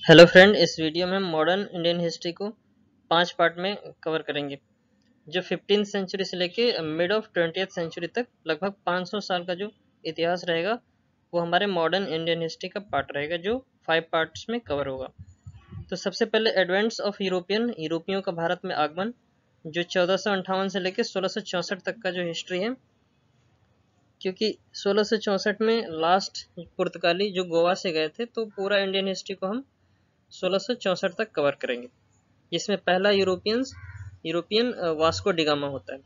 Hello friend, इस video में हम मॉडर्न इंडियन हिस्ट्री को 5 पार्ट में कवर करेंगे। जो 15th सेंचुरी से लेके मिड ऑफ 20th सेंचुरी तक लगभग 500 साल का जो इतिहास रहेगा वो हमारे मॉडर्न इंडियन हिस्ट्री का पार्ट रहेगा, जो 5 पार्ट्स में कवर होगा। तो सबसे पहले एडवेंट्स ऑफ यूरोपियों का भारत में आगमन, जो 1458 से लेके 1664 तक का जो हिस्ट्री है, क्योंकि 1664 में लास्ट पुर्तगाली जो गोवा से गए थे, तो पूरा इंडियन हिस्ट्री को हम 1664 तक कवर करेंगे, जिसमें पहला यूरोपियन वास्को डिगामा होता है।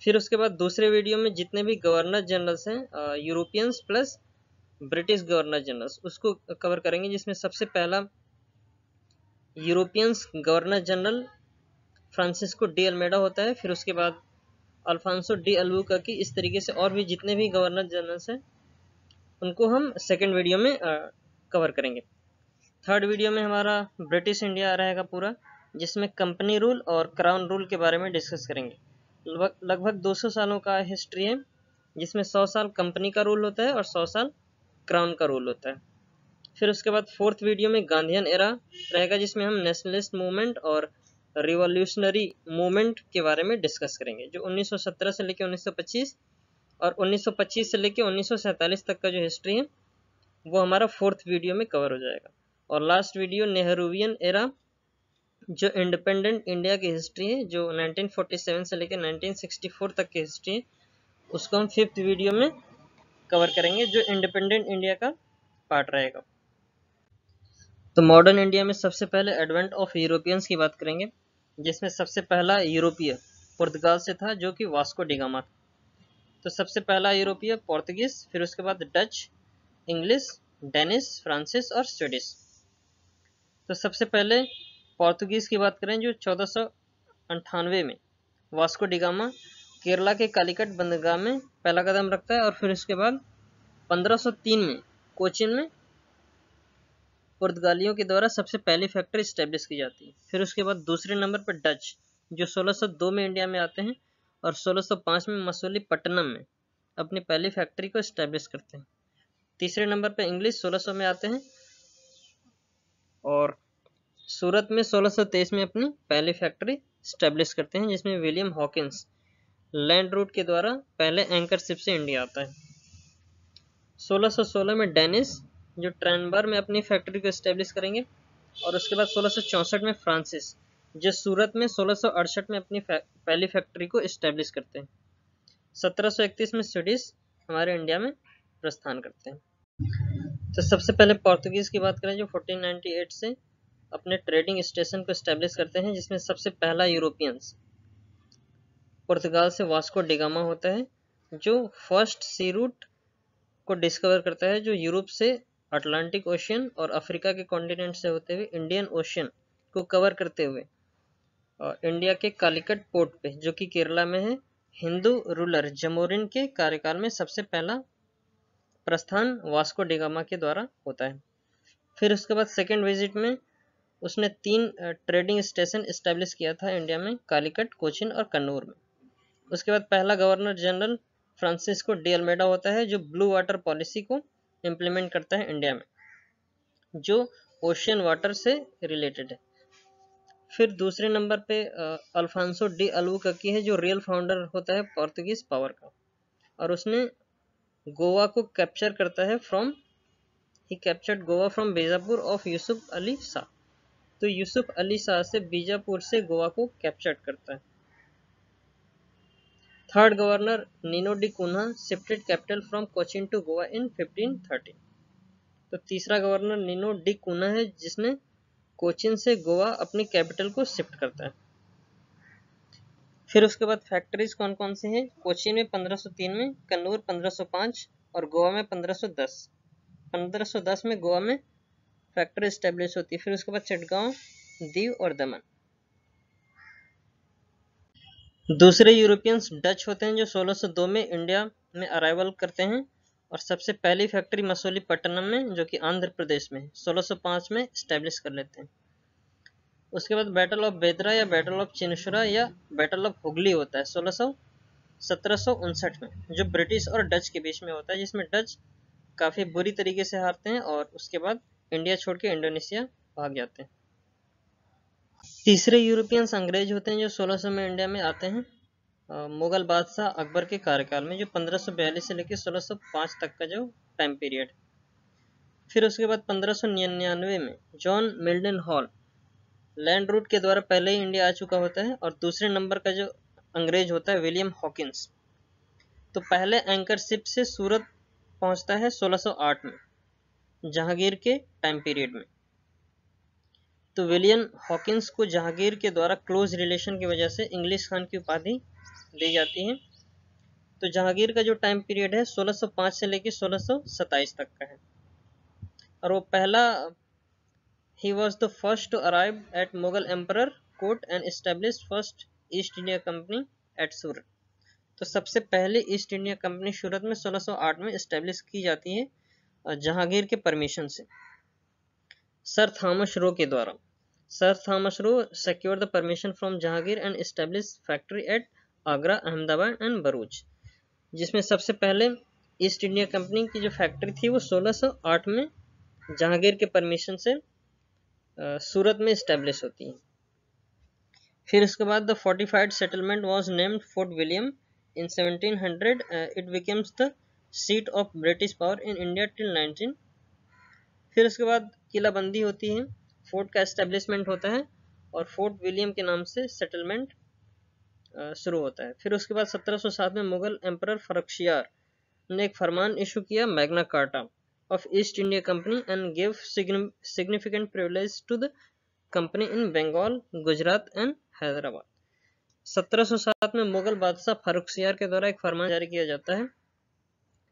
फिर उसके बाद दूसरे वीडियो में जितने भी गवर्नर जनरल्स हैं, Europeans plus British governor generals, उसको कवर करेंगे, जिसमें सबसे पहला Europeans governor general Francisco de Almeida होता है। फिर उसके बाद अल्फांसो डी अल्बुकर्की, इस तरीके से और भी जितने भी गवर्नर जनरल्स हैं उनको हम सेकेंड वीडियो में कवर करेंगे। थर्ड वीडियो में हमारा ब्रिटिश इंडिया रहेगा पूरा, जिसमें कंपनी रूल और क्राउन रूल के बारे में डिस्कस करेंगे। लगभग 200 सालों का हिस्ट्री है, जिसमें 100 साल कंपनी का रूल होता है और 100 साल क्राउन का रूल होता है। फिर उसके बाद फोर्थ वीडियो में गांधीयन एरा रहेगा, जिसमें हम नेशनलिस्ट मूवमेंट और रिवॉल्यूशनरी मूवमेंट के बारे में डिस्कस करेंगे, जो 1917 से लेकर 1925 और 1925 से लेकर 1947 तक का जो हिस्ट्री है वो हमारा फोर्थ वीडियो में कवर हो जाएगा। और लास्ट वीडियो नेहरूवियन एरा, जो इंडिपेंडेंट इंडिया की हिस्ट्री है, जो 1947 से लेकर 1964 तक की हिस्ट्री है, उसको हम फिफ्थ वीडियो में कवर करेंगे, जो इंडिपेंडेंट इंडिया का पार्ट रहेगा। तो मॉडर्न इंडिया में सबसे पहले एडवेंट ऑफ यूरोपियंस की बात करेंगे, जिसमें सबसे पहला यूरोपीय पुर्तगाल से था, जो कि वास्को डिगामा था। तो सबसे पहला यूरोपीय पोर्तुगीज, फिर उसके बाद डच, इंग्लिश, डेनिश, फ्रांसिस और स्वीडिश। तो सबसे पहले पोर्तुगीज की बात करें, जो 1498 में वास्को डिगामा केरला के कालीकट बंदरगाह में पहला कदम रखता है, और फिर उसके बाद 1503 में कोचिन में पुर्तगालियों के द्वारा सबसे पहली फैक्ट्री स्टैब्लिश की जाती है। फिर उसके बाद दूसरे नंबर पर डच, जो 1602 में इंडिया में आते हैं और 1605 में मसूलीपट्टनम में अपनी पहली फैक्ट्री को स्टैब्लिश करते हैं। तीसरे नंबर पर इंग्लिश 1600 में आते हैं और सूरत में 1623 में अपनी पहली फैक्ट्री स्टैब्लिश करते हैं, जिसमें विलियम हॉकिंस लैंड रूट के द्वारा पहले एंकर शिप से इंडिया आता है। 1616 में डेनिस, जो ट्रांसबार में अपनी फैक्ट्री को स्टैब्लिश करेंगे, और उसके बाद 1664 में फ्रांसिस, जो सूरत में 1668 में अपनी पहली फैक्ट्री को स्टैब्लिश करते हैं। 1731 में स्वीडिश हमारे इंडिया में प्रस्थान करते हैं। तो सबसे पहले पोर्तुगीज की बात करें, जो 1498 से अपने ट्रेडिंग स्टेशन को स्टैब्लिश करते हैं, जिसमें सबसे पहला यूरोपियंस पुर्तगाल से वास्को डिगामा होता है, जो फर्स्ट सी रूट को डिस्कवर करता है, जो यूरोप से अटलांटिक ओशियन और अफ्रीका के कॉन्टिनेंट से होते हुए इंडियन ओशियन को कवर करते हुए और इंडिया के कालीकट पोर्ट पे, जो कि केरला में है, हिंदू रूलर जमोरिन के कार्यकाल में सबसे पहला प्रस्थान वास्को डिगामा के द्वारा होता है। फिर उसके बाद सेकेंड विजिट में उसने 3 ट्रेडिंग स्टेशन इस्टेब्लिश किया था इंडिया में, कालीकट, कोचिन और कन्नूर में। उसके बाद पहला governor general Francisco de Almeida होता है, जो ब्लू वाटर पॉलिसी को इम्प्लीमेंट करता है इंडिया में, जो ओशियन वाटर से रिलेटेड है। फिर दूसरे नंबर पे अल्फांसो डी अल्बुकर्की है, जो रियल फाउंडर होता है पोर्तुगीज पावर का, और उसने गोवा को कैप्चर करता है ही captured Goa from Bijapur of Yusuf Ali Shah. तो यूसुफ अली शाह से बीजापुर से गोवा को कैप्चर करता है। Third governor Nino de Cunha shifted capital from Cochin to Goa in 1530। तो तीसरा गवर्नर नीनो डी कुन्हा है, जिसने कोचिन से गोवा अपनी कैपिटल को शिफ्ट करता है। फिर उसके बाद फैक्ट्रीज कौन कौन सी हैं, कोचिन में 1503 में, कन्नूर 1505 और गोवा में 1510। 1510 में गोवा में फैक्ट्री स्टैब्लिश होती है। फिर उसके बाद चटगांव, दीव और दमन। दूसरे यूरोपियंस डच होते हैं, जो 1602 में इंडिया में अराइवल करते हैं और सबसे पहली फैक्ट्री मसूलीपट्टनम में, जो कि आंध्र प्रदेश में 1605 में स्टैब्लिश कर लेते हैं। उसके बाद बैटल ऑफ बेदरा या बैटल ऑफ चिनसुरा या बैटल ऑफ हुगली होता है 1759 में, जो ब्रिटिश और डच के बीच में होता है, जिसमें डच काफ़ी बुरी तरीके से हारते हैं और उसके बाद इंडिया छोड़ के इंडोनेशिया भाग जाते हैं। तीसरे यूरोपियंस अंग्रेज होते हैं जो 1600 में इंडिया में आते हैं मुगल बादशाह अकबर के कार्यकाल में, जो 1542 से लेकर 1605 तक का जो टाइम पीरियड। फिर उसके बाद 1599 में John Milton hall land route के द्वारा पहले ही इंडिया आ चुका होता है, और दूसरे नंबर का जो अंग्रेज होता है विलियम हॉकिंस, तो पहले एंकर शिप से सूरत पहुंचता है 1608 में जहांगीर के टाइम पीरियड में। तो विलियम हॉकिंस को जहांगीर के द्वारा क्लोज रिलेशन की वजह से इंग्लिश खान की उपाधि दी जाती है। तो जहांगीर का जो टाइम पीरियड है 1605 से लेकर 1627 तक का है, और वो पहला he was the first to arrive at Mughal emperor court and established first East India Company at सूरत। तो सबसे पहले ईस्ट इंडिया कंपनी सूरत में 1608 में एस्टेब्लिश की जाती है जहांगीर के परमिशन से, सर थॉमस रो के द्वारा। Sir Thomas Roe secured the permission from Jahangir and established factory at Agra, Ahmedabad and Bharuch, जिसमें सबसे पहले ईस्ट इंडिया कंपनी की जो फैक्ट्री थी वो 1608 में जहांगीर के परमिशन से सूरत में इस्टेब्लिश होती है। फिर उसके बाद the fortified settlement was named fort William in 1700 it becomes the seat of British power in India till 19। फिर उसके बाद किलाबंदी होती है, फोर्ट का एस्टेब्लिशमेंट होता है और फोर्ट विलियम के नाम से सेटलमेंट शुरू होता है। फिर उसके बाद 1707 में मुगल एम्परर फर्रुखशियार ने एक फरमान इशू किया Magna carta of East India Company and gave significant privilege to the company in Bengal, Gujarat and Hyderabad. 1707 में मुगल बादशाह फर्रुखशियार के द्वारा एक फरमान जारी किया जाता है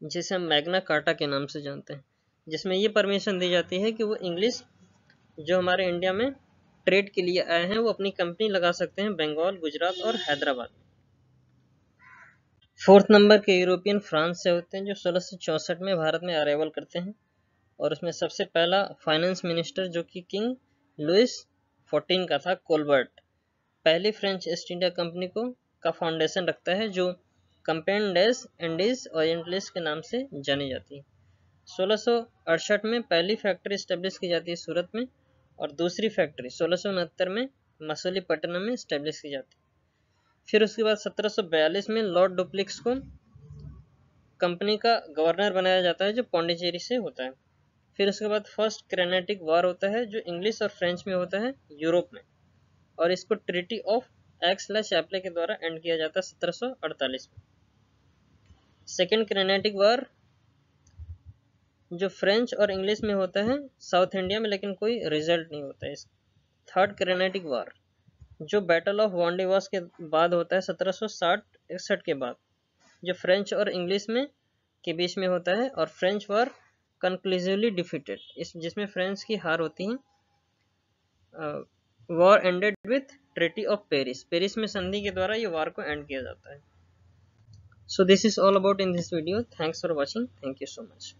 जिसे हम मैग्ना कार्टा के नाम से जानते हैं, जिसमें ये परमिशन दी जाती है कि वो इंग्लिश जो हमारे इंडिया में ट्रेड के लिए आए हैं वो अपनी कंपनी लगा सकते हैं बंगाल, गुजरात और हैदराबाद। फोर्थ नंबर के यूरोपियन फ्रांस से होते हैं जो 1664 में भारत में अराइवल करते हैं, और उसमें सबसे पहला फाइनेंस मिनिस्टर जो कि किंग लुइस 14 का था, कोलबर्ट, पहली फ्रेंच ईस्ट इंडिया कंपनी का फाउंडेशन रखता है जो कंपेन डेस इंडीज ओरिएंटलिस के नाम से जानी जाती है। 1668 में पहली फैक्ट्री इस्टेब्लिश की जाती है सूरत में, और दूसरी फैक्ट्री 1669 में मसूलीपट्टनम में इस्टेब्लिश की जाती है। फिर उसके बाद 1742 में लॉर्ड डुप्लेक्स को कंपनी का गवर्नर बनाया जाता है जो पौंडीचेरी से होता है। फिर उसके बाद फर्स्ट क्रेनेटिक वार होता है जो इंग्लिश और फ्रेंच में होता है यूरोप में, और इसको ट्रीटी ऑफ एक्स-चैपले के द्वारा एंड किया जाता है 1748 में। सेकेंड क्रेनेटिक वार जो फ्रेंच और इंग्लिश में होता है साउथ इंडिया में, लेकिन कोई रिजल्ट नहीं होता है। थर्ड क्रेनेटिक वार जो बैटल ऑफ वांडीवास के बाद होता है 1760-61 के बाद, जो फ्रेंच और इंग्लिश में के बीच में होता है, और फ्रेंच वार कंक्लूसिवली डिफीटेड, जिसमें फ्रेंच की हार होती है। War ended with treaty of Paris, Paris में संधि के द्वारा ये वार को एंड किया जाता है। So this is all about in this video. Thanks for watching. Thank you so much.